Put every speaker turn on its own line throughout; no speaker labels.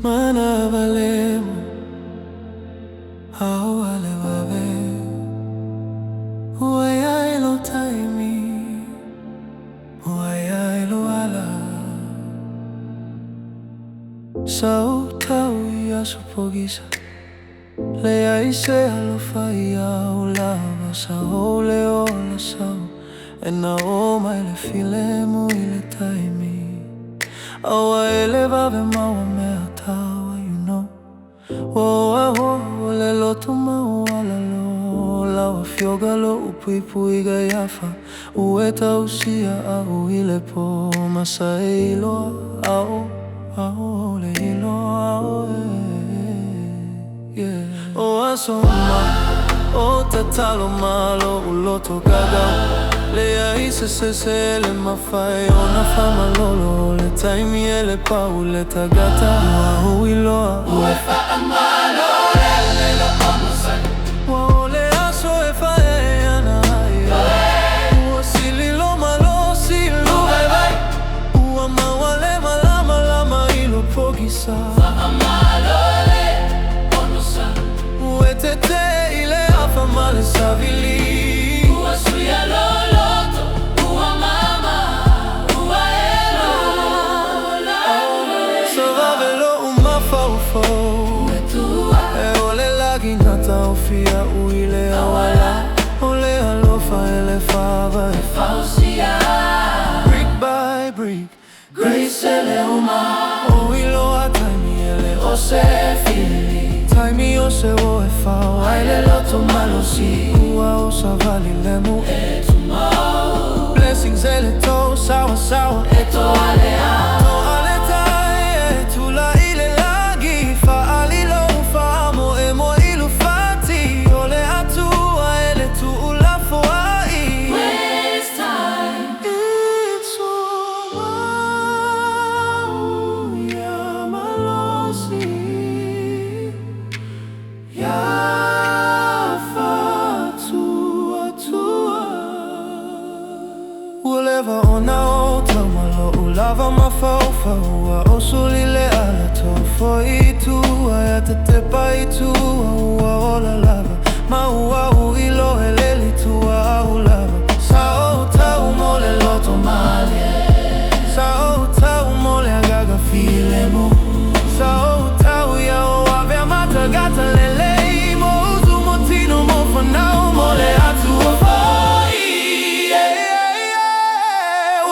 Mana valemo au ale vave Uai lo taimi Uai lo ala Sau tau ia supogisa Lea ise alo faia o lava Sao leo la sau E na o mai le file mu i le taimi Aua ele vave maua mea taua, you know O le loto mau ala lo Laua fioga lo upui pui ga iafa Ue tausia au i le po Masa e iloa au le iloa au O aso ma o tatalo malo uloto gagau Lea isa se le mawhai o na whamalolo Le taimi e le pau le tagata Ua iloa Ue whaamalo le lo omusai Ua o le aso e whae ana ai Ua sili lo malo silu vai vai Ua maua le malama lama ilo pogisa Whaamalo le omusai Ue te i le awha male savili Ua suia lolo E o le lagi na tau fia ui le awala O le alofa e le fava e fausia Brick by brick, grace e le uma O iloa taimi e le o se fili Taimi o se o e fau ai le loto malosi Ua o sa vali le mu e tu mau Blessings e le tau sawa sawa e to ale a To ale tai e tu la i le lagi fa ali lo fa mo e mo ilu fati O le atua e le tu la fo ai Waste time It's all mau ya malosi Ya fa tua Uleva ona o tamalo ulava mafaufa Ua osuli le ala tofo i tua Ya te tepa i tua ua ola lava Ma ua uilo e leli tua au lava Sa o tau mo le loto male Sa o tau mo le agaga file mo Sa o tau ia o ave amata gata lele Mo uzu mo tino mo fanau mo le atu o foi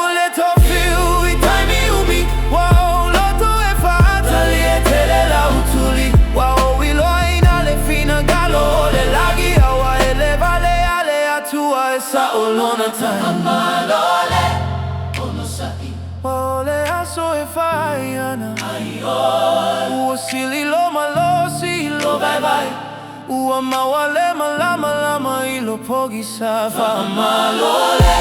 Ule tofiu i taimi umi Wow, loto e fatali e tele la utuli Wow, iloa ina le fina galo o le lagi Awa e le vale ale atua e sa o lona tai Amalole, ono sai Wow, le aso e fai ana Ai oi Ua sili lo malosi lo vai vai Ua maua le malama lama ilo pogi sa Amalole,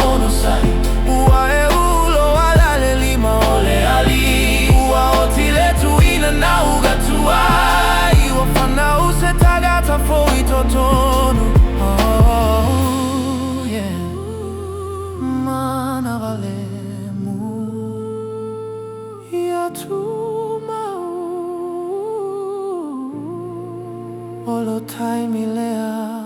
ono sai Ua e ulo ala le lima o le ali Ua o tile tuina na uga tuai Ua whanau se tagata fo i totonu Oh, yeah Mana valemu Ia tu mau Olo taimi lea